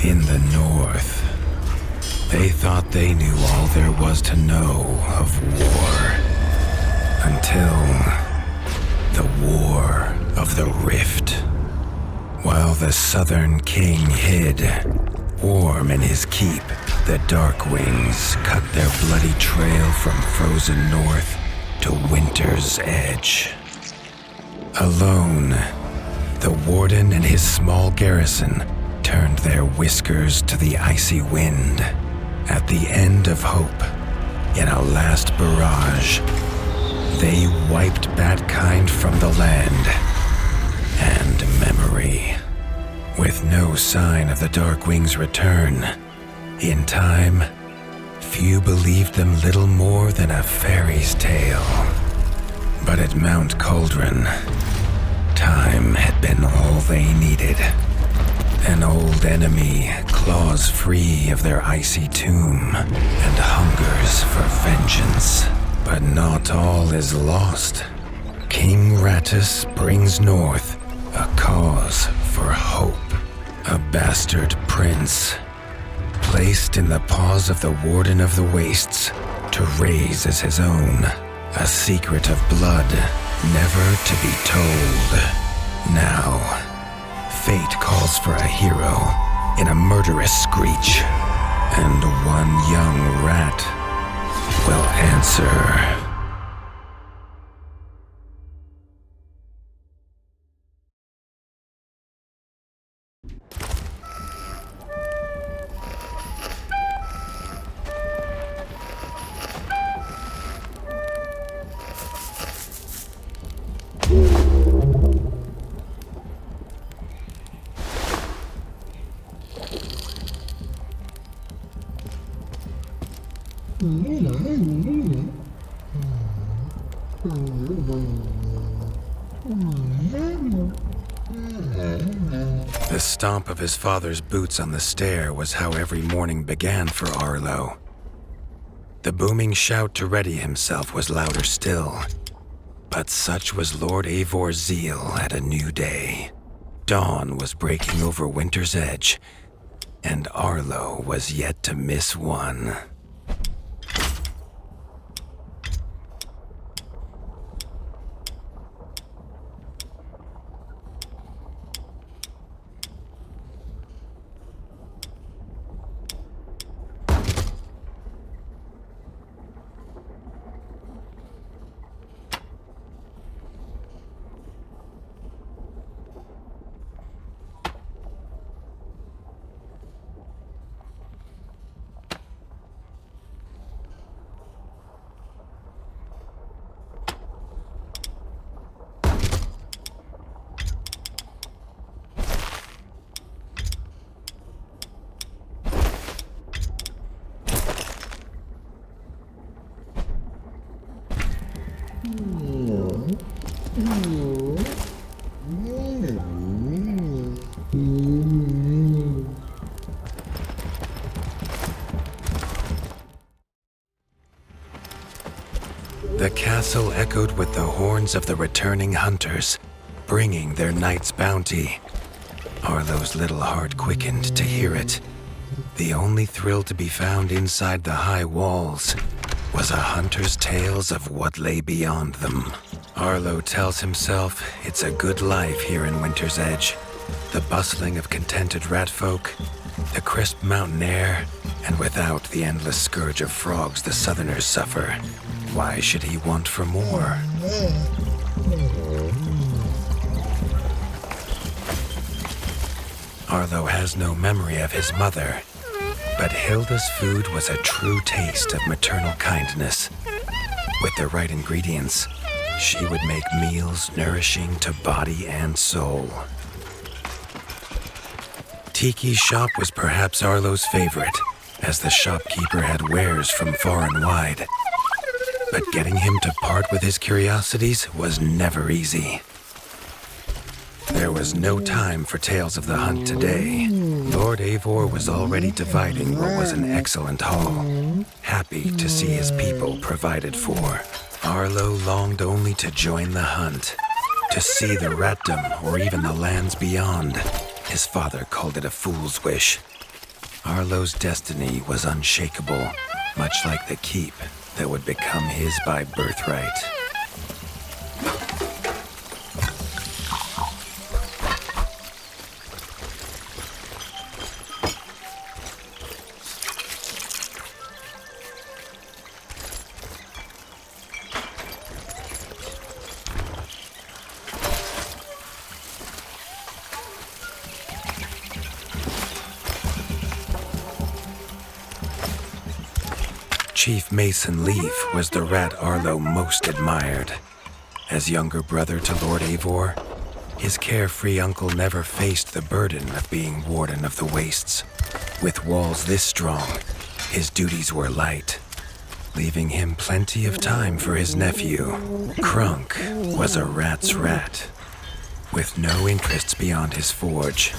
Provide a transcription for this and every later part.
In the north, they thought they knew all there was to know of war. Until the War of the Rift. While the southern king hid, warm in his keep, the Darkwings cut their bloody trail from frozen north to winter's edge. Alone, the warden and his small garrison turned their whiskers to the icy wind. At the end of hope, in a last barrage, they wiped bad kind from the land and memory. With no sign of the Darkwings' return, in time, few believed them little more than a fairy's tale. But at Mount Cauldron, time had been all they needed. An old enemy claws free of their icy tomb and hungers for vengeance. But not all is lost. King Ratas brings north a cause for hope. A bastard prince, placed in the paws of the Warden of the Wastes to raise as his own. A secret of blood never to be told. Now, fate calls for a hero in a murderous screech, and one young rat will answer. The stomp of his father's boots on the stair was how every morning began for Arlo. The booming shout to ready himself was louder still. But such was Lord Eivor's zeal at a new day. Dawn was breaking over winter's edge, and Arlo was yet to miss one. The castle echoed with the horns of the returning hunters, bringing their night's bounty. Arlo's little heart quickened to hear it. The only thrill to be found inside the high walls was a hunter's tales of what lay beyond them. Arlo tells himself it's a good life here in Winter's Edge. The bustling of contented ratfolk, the crisp mountain air, and without the endless scourge of frogs the southerners suffer. Why should he want for more? Arlo has no memory of his mother, but Hilda's food was a true taste of maternal kindness. With the right ingredients, she would make meals nourishing to body and soul. Tiki's shop was perhaps Arlo's favorite, as the shopkeeper had wares from far and wide. But getting him to part with his curiosities was never easy. There was no time for tales of the hunt today. Lord Eivor was already dividing what was an excellent haul, happy to see his people provided for. Arlo longed only to join the hunt, to see the ratdom or even the lands beyond. His father called it a fool's wish, Arlo's destiny was unshakable, much like the keep that would become his by birthright. Chief Mason Leaf was the rat Arlo most admired. As younger brother to Lord Eivor, his carefree uncle never faced the burden of being warden of the wastes. With walls this strong, his duties were light, leaving him plenty of time for his nephew. Crunk was a rat's rat, with no interests beyond his forge.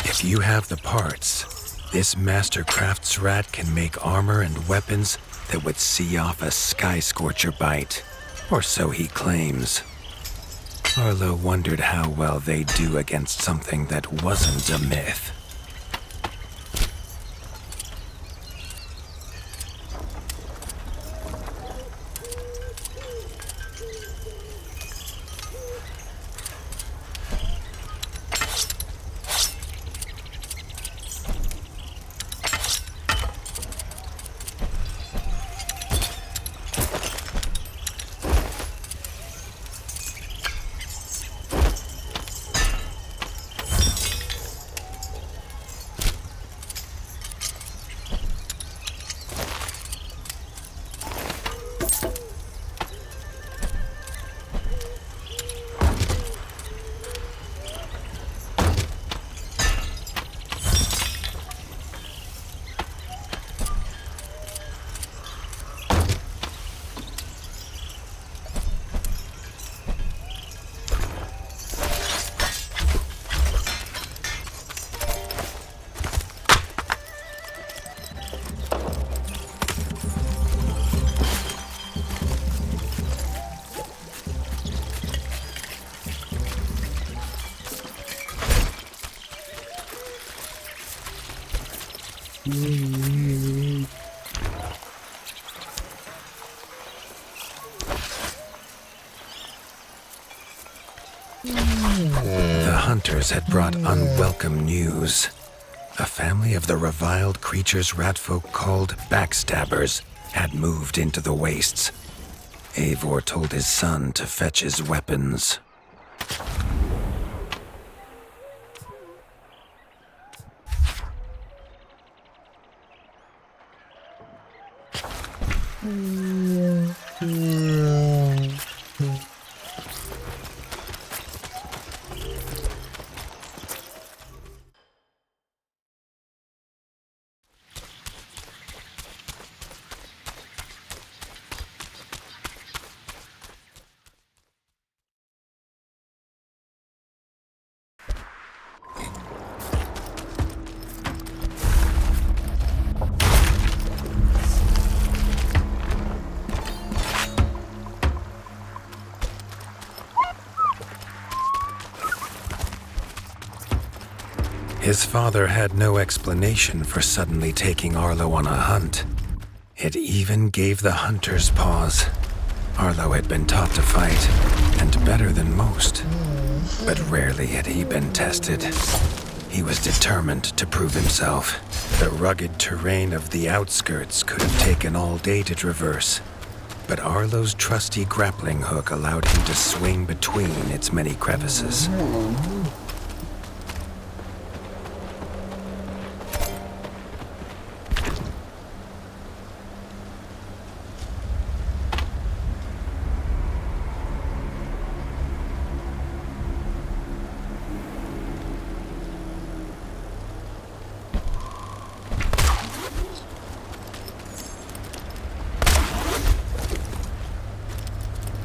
If you have the parts, this master crafts rat can make armor and weapons that would see off a sky scorcher bite, or so he claims. Arlo wondered how well they'd do against something that wasn't a myth. The hunters had brought unwelcome news. A family of the reviled creatures ratfolk called backstabbers had moved into the wastes. Eivor told his son to fetch his weapons. His father had no explanation for suddenly taking Arlo on a hunt. It even gave the hunters pause. Arlo had been taught to fight, and better than most. But rarely had he been tested. He was determined to prove himself. The rugged terrain of the outskirts could have taken all day to traverse, but Arlo's trusty grappling hook allowed him to swing between its many crevices.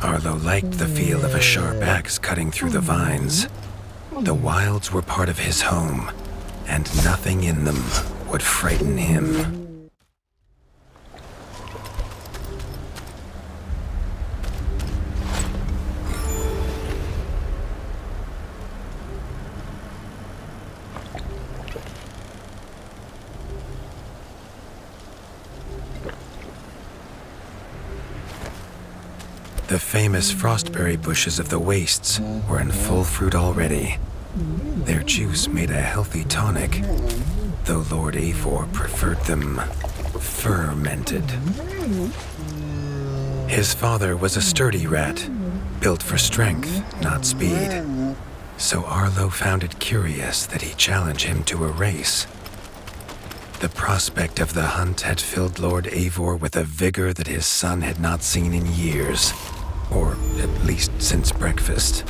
Arlo liked the feel of a sharp axe cutting through the vines. The wilds were part of his home, and nothing in them would frighten him. The famous frostberry bushes of the wastes were in full fruit already. Their juice made a healthy tonic, though Lord Eivor preferred them fermented. His father was a sturdy rat, built for strength, not speed. So Arlo found it curious that he challenge him to a race. The prospect of the hunt had filled Lord Eivor with a vigor that his son had not seen in years, or at least since breakfast.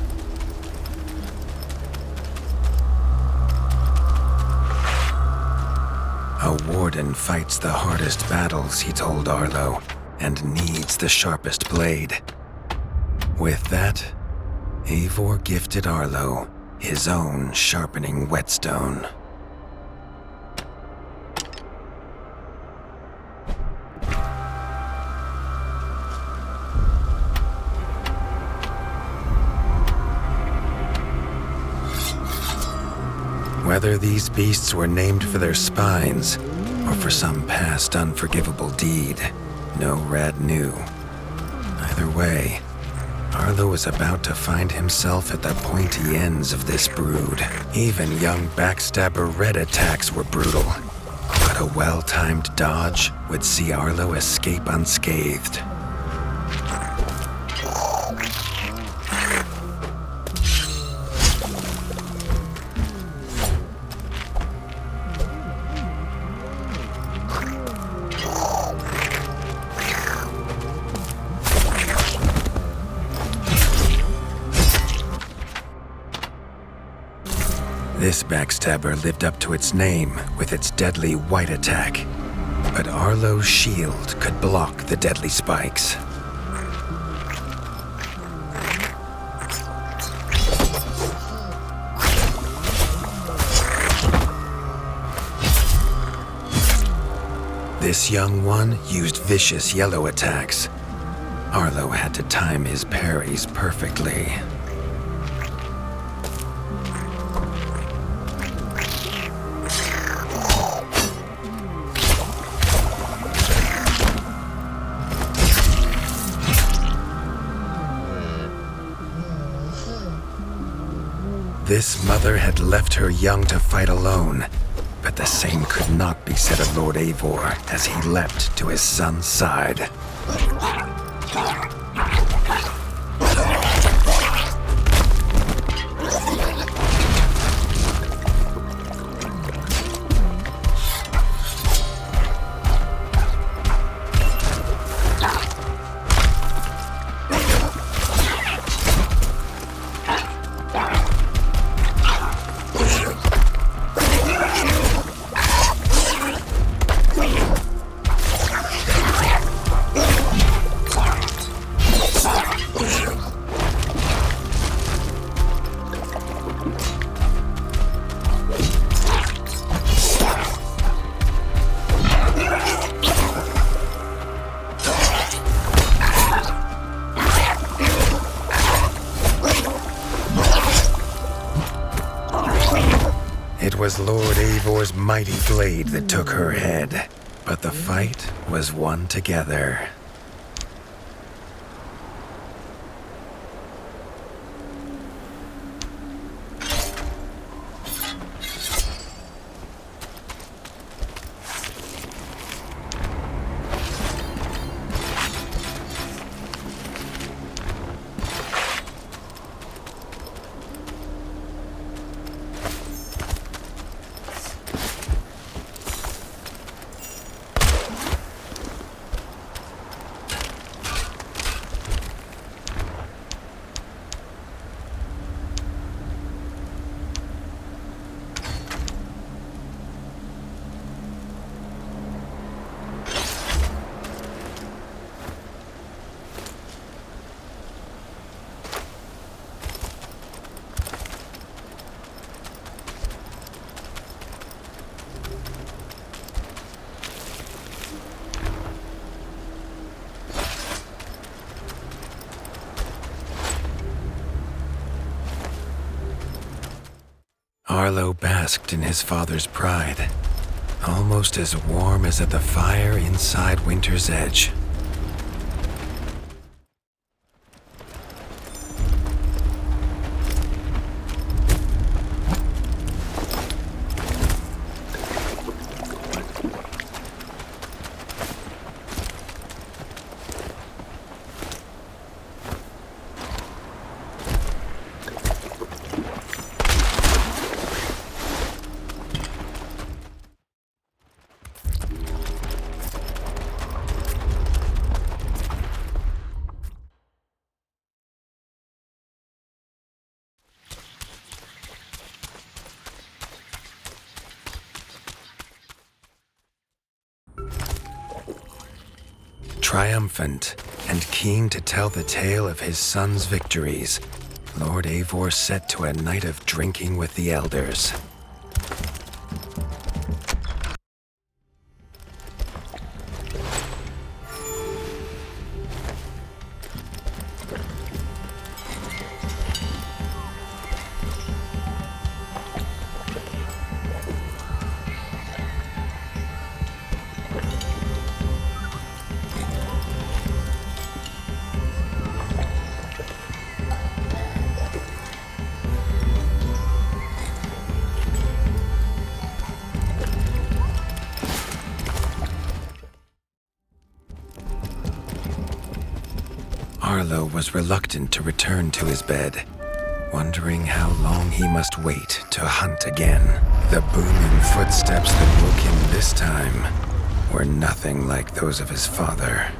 A warden fights the hardest battles, he told Arlo, and needs the sharpest blade. With that, Eivor gifted Arlo his own sharpening whetstone. Whether these beasts were named for their spines or for some past unforgivable deed, no rat knew. Either way, Arlo was about to find himself at the pointy ends of this brood. Even young backstabber red attacks were brutal, but a well-timed dodge would see Arlo escape unscathed. This backstabber lived up to its name with its deadly white attack, but Arlo's shield could block the deadly spikes. This young one used vicious yellow attacks. Arlo had to time his parries perfectly. This mother had left her young to fight alone, but the same could not be said of Lord Eivor as he leapt to his son's side. It was Lord Eivor's mighty blade that took her head, but the fight was won together. Arlo basked in his father's pride, almost as warm as at the fire inside Winter's Edge. Triumphant and keen to tell the tale of his son's victories, Lord Eivor set to a night of drinking with the elders. Arlo was reluctant to return to his bed, wondering how long he must wait to hunt again. The booming footsteps that woke him this time were nothing like those of his father.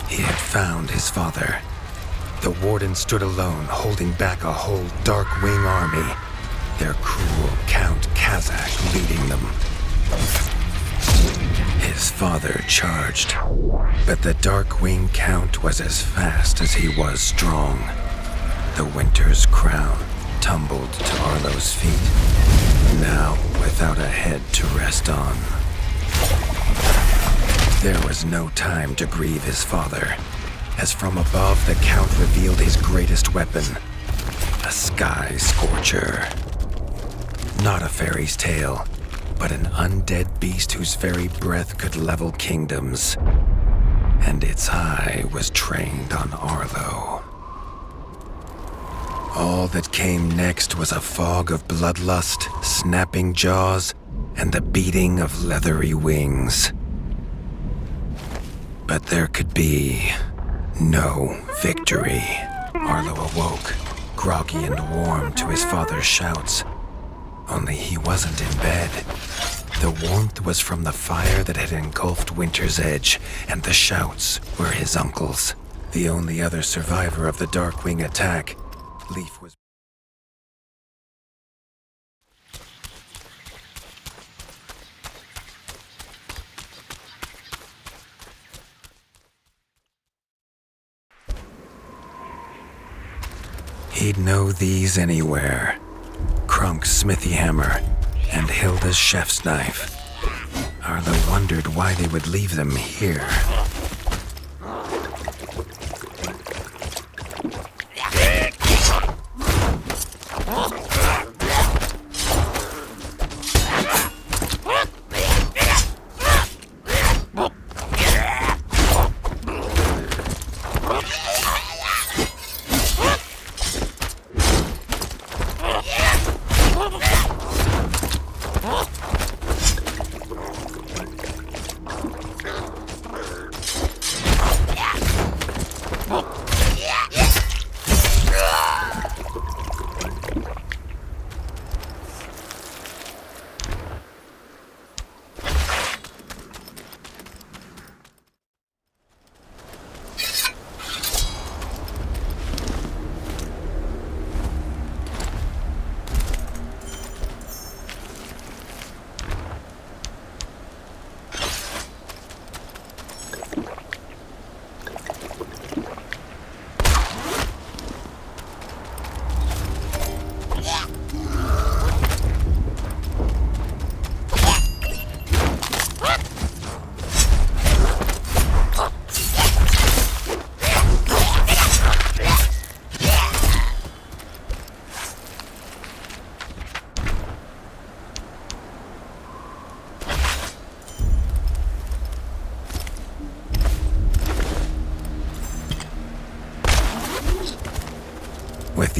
He had found his father. The warden stood alone, holding back a whole Dark Wing army, their cruel Count Kazakh leading them. His father charged, but the Dark Wing Count was as fast as he was strong. The Winter's crown tumbled to Arlo's feet, now without a head to rest on. There was no time to grieve his father, as from above the Count revealed his greatest weapon, a sky scorcher. Not a fairy's tale, but an undead beast whose very breath could level kingdoms. And its eye was trained on Arlo. All that came next was a fog of bloodlust, snapping jaws, and the beating of leathery wings. But there could be no victory. Arlo awoke, groggy and warm to his father's shouts. Only he wasn't in bed. The warmth was from the fire that had engulfed Winter's Edge, and the shouts were his uncle's. The only other survivor of the Darkwing attack, Leaf was... He'd know these anywhere. Krunk's smithy hammer and Hilda's chef's knife. Arlo wondered why they would leave them here.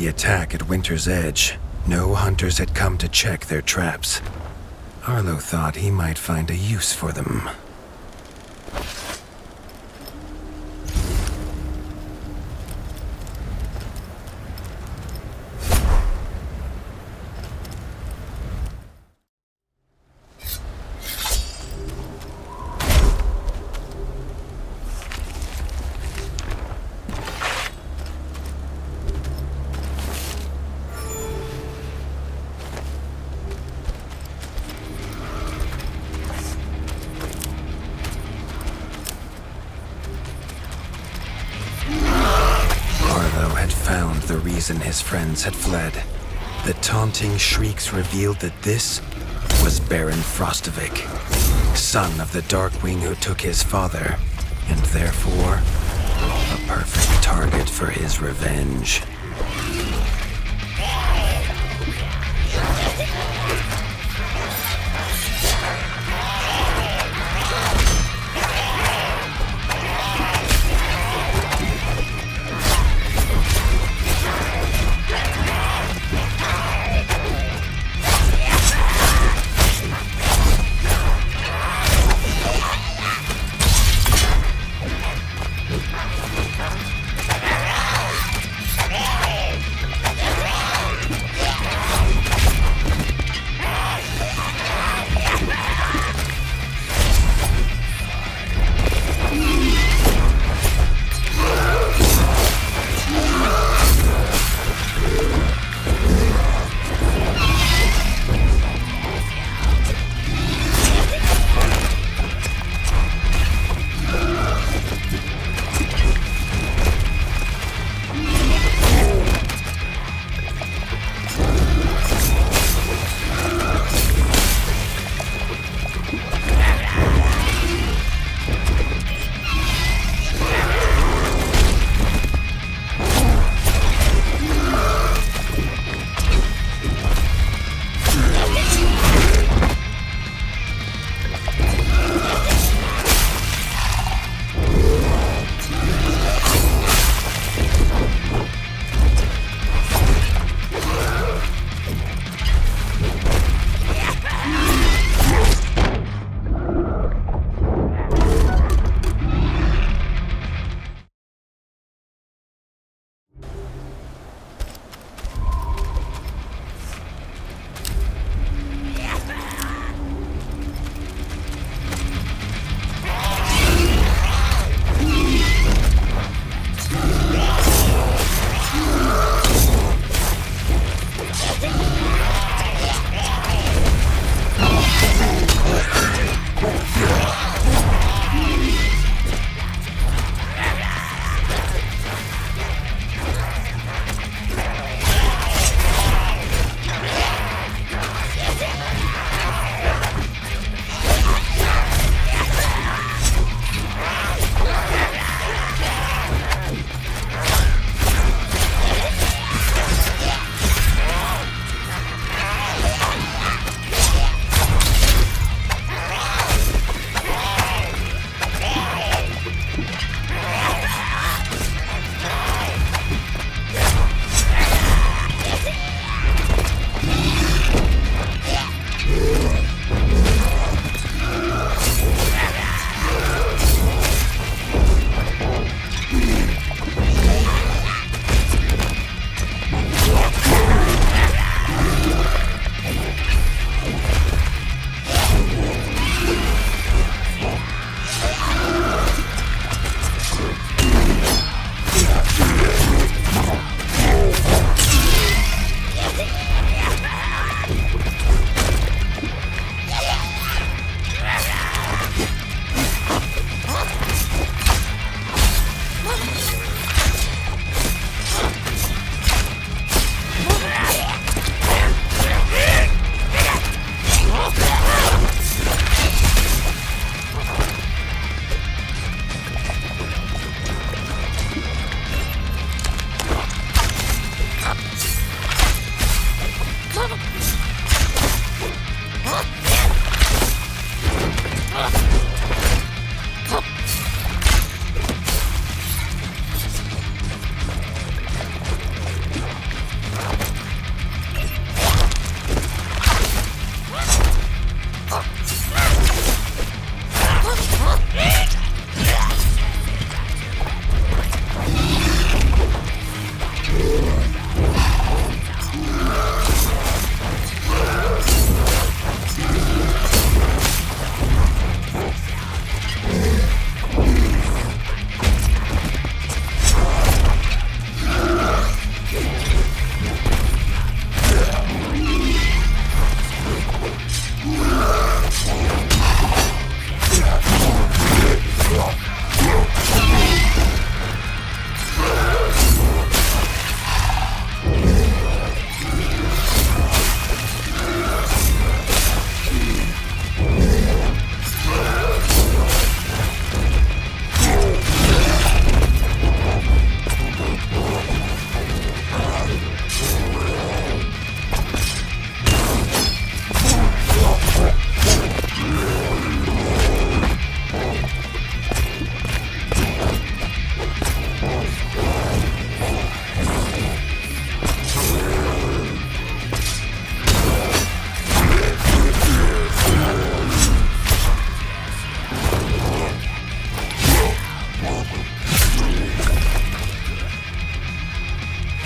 the attack at Winter's Edge, no hunters had come to check their traps. Arlo thought he might find a use for them. The reason his friends had fled. The taunting shrieks revealed that this was Baron Frostovic, son of the Darkwing who took his father, and therefore a perfect target for his revenge.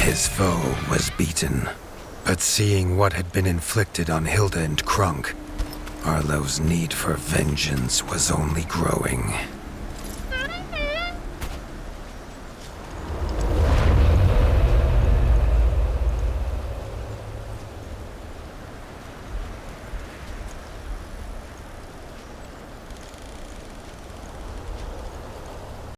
His foe was beaten, but seeing what had been inflicted on Hilda and Krunk, Arlo's need for vengeance was only growing.